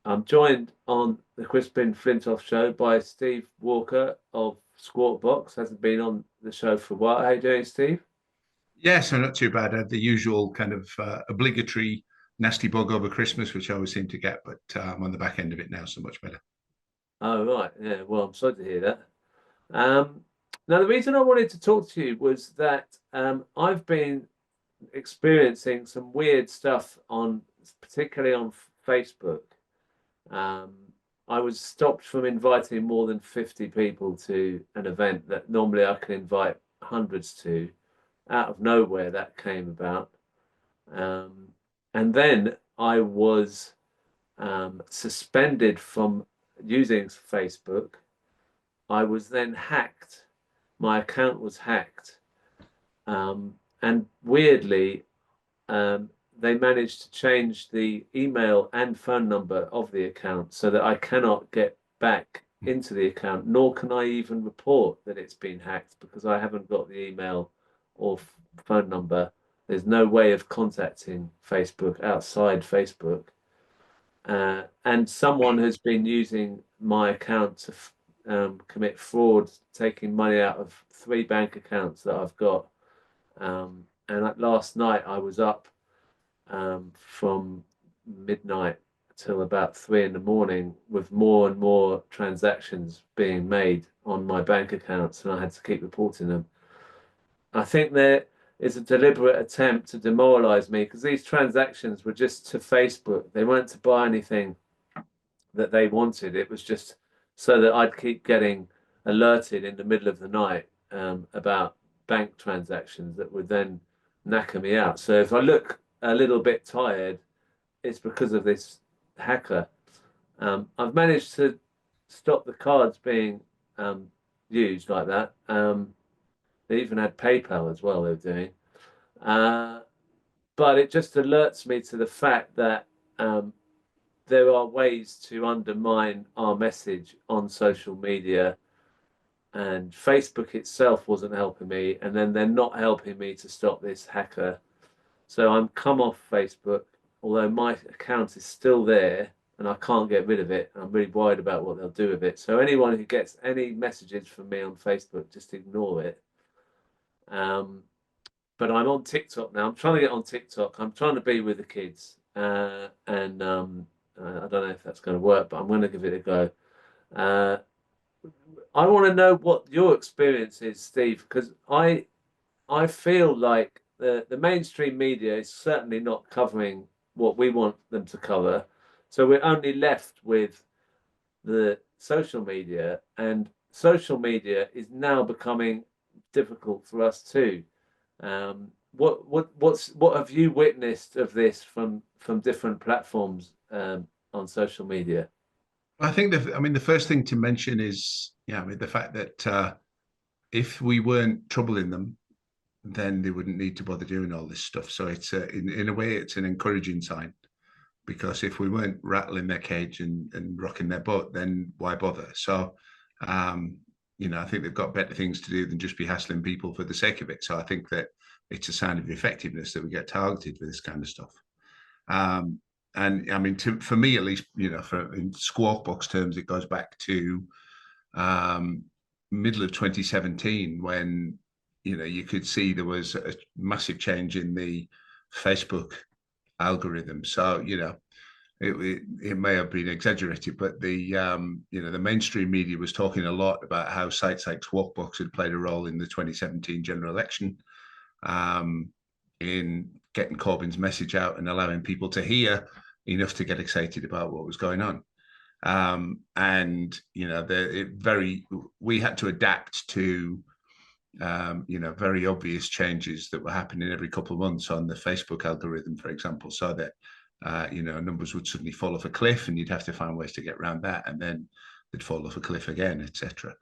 I'm joined on the Crispin Flintoff show by Steve Walker of Squawk Box. Hasn't been on the show for a while. How you doing, Steve? Yeah, so not too bad. I had the usual kind of obligatory nasty bug over Christmas, which I always seem to get, but I'm on the back end of it now, so much better. Oh, right. Yeah. Well, I'm sorry to hear that. Um, Now, the reason I wanted to talk to you was that I've been experiencing some weird stuff particularly on Facebook. Um, I was stopped from inviting more than 50 people to an event that normally I can invite hundreds to. Out of nowhere, that came about. Um, and then I was suspended from using Facebook. I was then hacked. My account was hacked. And weirdly, um, they managed to change the email and phone number of the account so that I cannot get back into the account, nor can I even report that it's been hacked because I haven't got the email or phone number. There's no way of contacting Facebook outside Facebook. And someone has been using my account to commit fraud, taking money out of three bank accounts that I've got. And last night I was up from midnight till about 3 in the morning with more and more transactions being made on my bank accounts, and I had to keep reporting them. I think there is a deliberate attempt to demoralize me because these transactions were just to Facebook. They weren't to buy anything that they wanted. It was just so that I'd keep getting alerted in the middle of the night about bank transactions that would then knacker me out. So if I look a little bit tired, it's because of this hacker. I've managed to stop the cards being used like that. They even had PayPal as well, they were doing. Uh, but it just alerts me to the fact that um, there are ways to undermine our message on social media, and Facebook itself wasn't helping me, and then they're not helping me to stop this hacker. So I'm come off Facebook, although my account is still there and I can't get rid of it. I'm really worried about what they'll do with it. So anyone who gets any messages from me on Facebook, just ignore it. Um, but I'm on TikTok now. I'm trying to get on TikTok. I'm trying to be with the kids, and I don't know if that's going to work, but I'm going to give it a go. Uh, I want to know what your experience is, Steve, because I feel like the mainstream media is certainly not covering what we want them to cover. So we're only left with the social media, and social media is now becoming difficult for us too. What have you witnessed of this from different platforms on social media? I think the first thing to mention is, yeah, I mean, the fact that if we weren't troubling them, then they wouldn't need to bother doing all this stuff. So it's in a way, it's an encouraging sign because if we weren't rattling their cage and rocking their boat, then why bother? So, um, I think they've got better things to do than just be hassling people for the sake of it. So I think that it's a sign of effectiveness that we get targeted with this kind of stuff. Um, and I mean, for me at least, for in Squawk Box terms, it goes back to um, middle of 2017 when you could see there was a massive change in the Facebook algorithm. So it may have been exaggerated, but the mainstream media was talking a lot about how sites like Squawkbox had played a role in the 2017 general election, um, in getting Corbyn's message out and allowing people to hear enough to get excited about what was going on. And we had to adapt to very obvious changes that were happening every couple of months on the Facebook algorithm, for example, so that numbers would suddenly fall off a cliff, and you'd have to find ways to get around that, and then they'd fall off a cliff again, etc.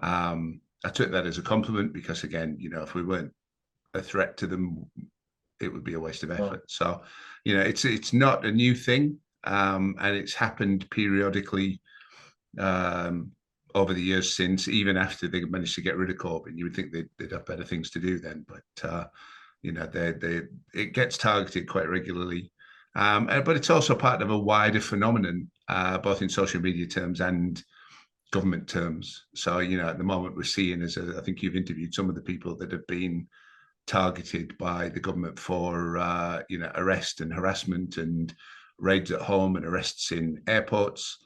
I took that as a compliment because, again, if we weren't a threat to them, it would be a waste of Right. effort. So, it's not a new thing, and it's happened periodically um, over the years since, even after they managed to get rid of Corbyn. You would think they'd have better things to do then, but it gets targeted quite regularly. But it's also part of a wider phenomenon, both in social media terms and government terms. So, at the moment we're seeing, as I think you've interviewed some of the people that have been targeted by the government for, arrest and harassment and raids at home and arrests in airports.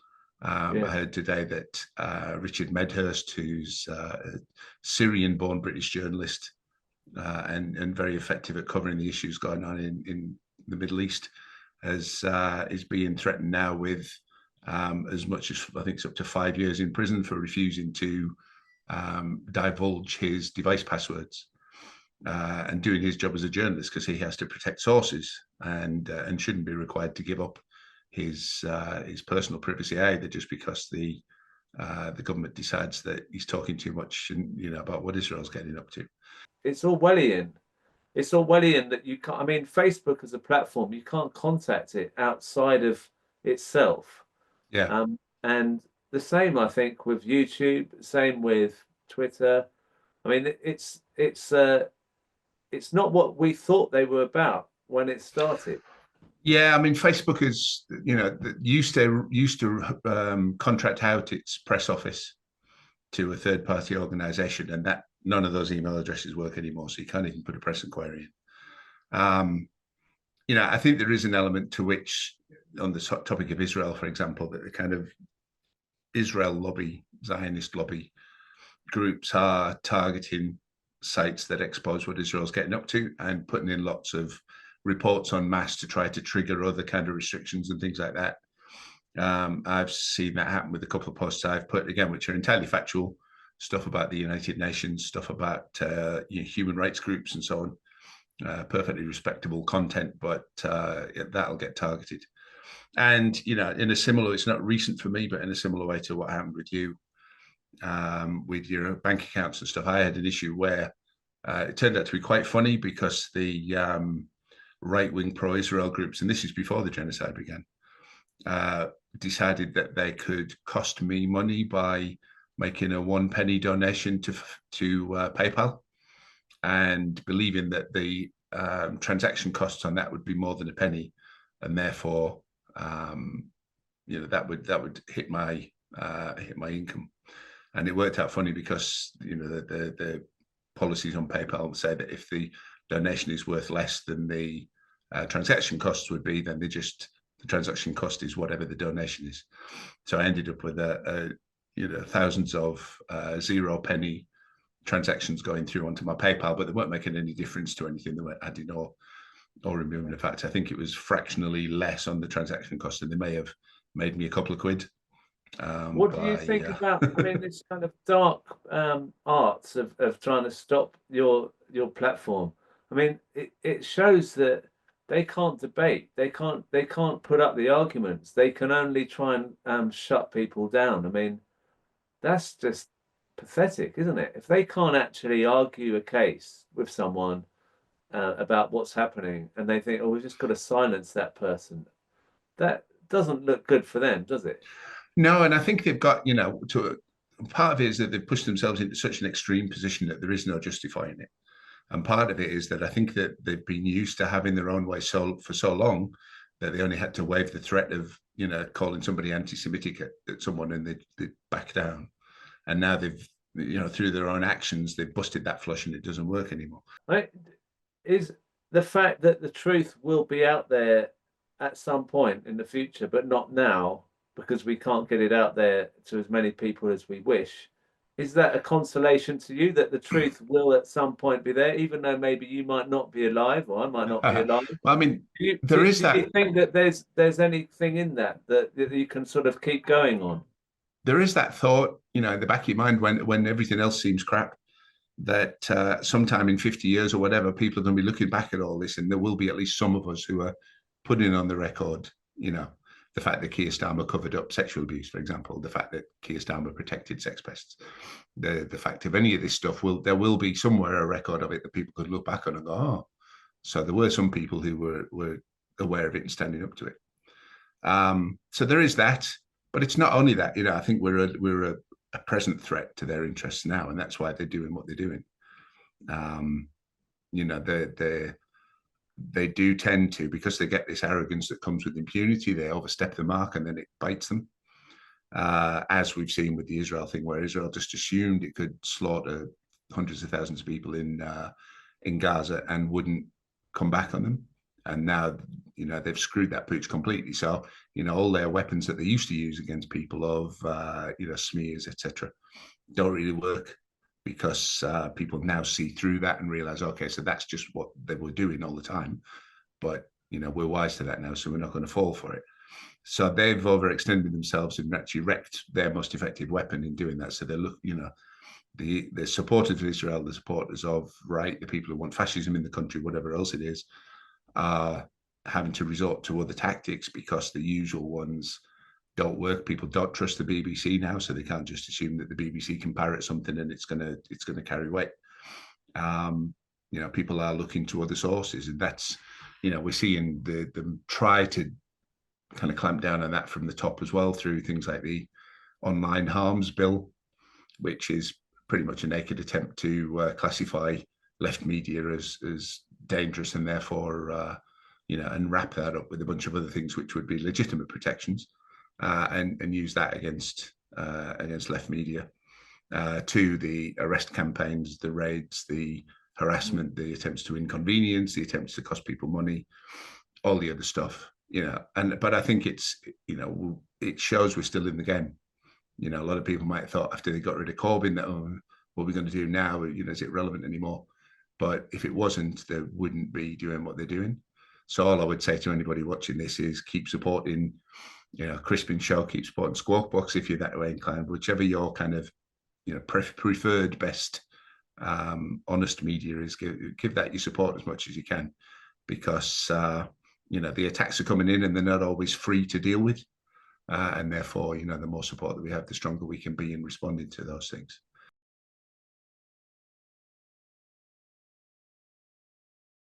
Yeah. I heard today that Richard Medhurst, who's a Syrian-born British journalist and very effective at covering the issues going on in the Middle East, is being threatened now with as much as, I think it's up to 5 years in prison for refusing to divulge his device passwords and doing his job as a journalist, because he has to protect sources and shouldn't be required to give up his personal privacy either, just because the government decides that he's talking too much and about what Israel's getting up to. It's Orwellian. It's Orwellian that you can't. I mean, Facebook as a platform, you can't contact it outside of itself. Yeah. And the same, I think, with YouTube. Same with Twitter. I mean, it's not what we thought they were about when it started. Yeah, I mean, Facebook is, used to contract out its press office to a third-party organization, and that none of those email addresses work anymore, so you can't even put a press inquiry in. I think there is an element to which, on the topic of Israel, for example, that the kind of Israel lobby, Zionist lobby groups are targeting sites that expose what Israel's getting up to and putting in lots of reports en masse to try to trigger other kind of restrictions and things like that. I've seen that happen with a couple of posts I've put, again, which are entirely factual, stuff about the United Nations, stuff about human rights groups and so on. Perfectly respectable content, but that'll get targeted. And, in a similar, it's not recent for me, but in a similar way to what happened with you, with your bank accounts and stuff, I had an issue where it turned out to be quite funny, because the right-wing pro-Israel groups, and this is before the genocide began, decided that they could cost me money by making a 1 penny donation to PayPal, and believing that the transaction costs on that would be more than a penny, and therefore, that would hit my income. And it worked out funny, because the policies on PayPal say that if the donation is worth less than the transaction costs would be, then the transaction cost is whatever the donation is. So I ended up with thousands of 0 penny transactions going through onto my PayPal, but they weren't making any difference to anything. They weren't adding or removing. In fact, I think it was fractionally less on the transaction cost, and they may have made me a couple of quid. What do you think about, I mean, this kind of dark arts of trying to stop your platform? I mean, it shows that they can't debate. They can't put up the arguments. They can only try and shut people down. I mean, that's just pathetic, isn't it? If they can't actually argue a case with someone about what's happening, and they think, oh, we've just got to silence that person, that doesn't look good for them, does it? No, and I think they've got, part of it is that they've pushed themselves into such an extreme position that there is no justifying it. And part of it is that I think that they've been used to having their own way for so long that they only had to wave the threat of, calling somebody anti-Semitic at someone, and they back down. And now they've, through their own actions, they've busted that flush, and it doesn't work anymore. Is the fact that the truth will be out there at some point in the future, but not now, because we can't get it out there to as many people as we wish, is that a consolation to you that the truth will at some point be there, even though maybe you might not be alive, or I might not be alive? Well, I mean, do you think that there's anything in that you can sort of keep going on? There is that thought, in the back of your mind, when everything else seems crap, that sometime in 50 years or whatever, people are going to be looking back at all this, and there will be at least some of us who are putting on the record, the fact that Keir Starmer covered up sexual abuse, for example, the fact that Keir Starmer protected sex pests, the fact of any of this stuff, there will be somewhere a record of it that people could look back on and go, oh, so there were some people who were aware of it and standing up to it. So there is that, but it's not only that. I think we're a present threat to their interests now, and that's why they're doing what they're doing. they do tend to, because they get this arrogance that comes with impunity, they overstep the mark and then it bites them. As we've seen with the Israel thing, where Israel just assumed it could slaughter hundreds of thousands of people in Gaza and wouldn't come back on them. And now, they've screwed that pooch completely. So, all their weapons that they used to use against people of, smears, etc., don't really work, because people now see through that and realize, okay, so that's just what they were doing all the time. But, we're wise to that now, so we're not going to fall for it. So they've overextended themselves and actually wrecked their most effective weapon in doing that. So they look, the supporters of Israel, the supporters of the people who want fascism in the country, whatever else it is, are having to resort to other tactics because the usual ones don't work. People don't trust the BBC now, so they can't just assume that the BBC can parrot something and it's gonna carry weight. People are looking to other sources, and that's, we're seeing them try to kind of clamp down on that from the top as well, through things like the online harms bill, which is pretty much a naked attempt to classify left media as dangerous, and therefore, and wrap that up with a bunch of other things which would be legitimate protections, and use that against left media, to the arrest campaigns, the raids, the harassment, the attempts to inconvenience, the attempts to cost people money, all the other stuff. But I think it's, it shows we're still in the game. A lot of people might have thought after they got rid of Corbyn that, oh, what are we going to do now? Is it relevant anymore? But if it wasn't, they wouldn't be doing what they're doing. So all I would say to anybody watching this is keep supporting, Crispin show, keep supporting Squawk Box if you're that way inclined, whichever your kind of, preferred best, honest media is. Give that your support as much as you can, because the attacks are coming in and they're not always free to deal with. And therefore, the more support that we have, the stronger we can be in responding to those things.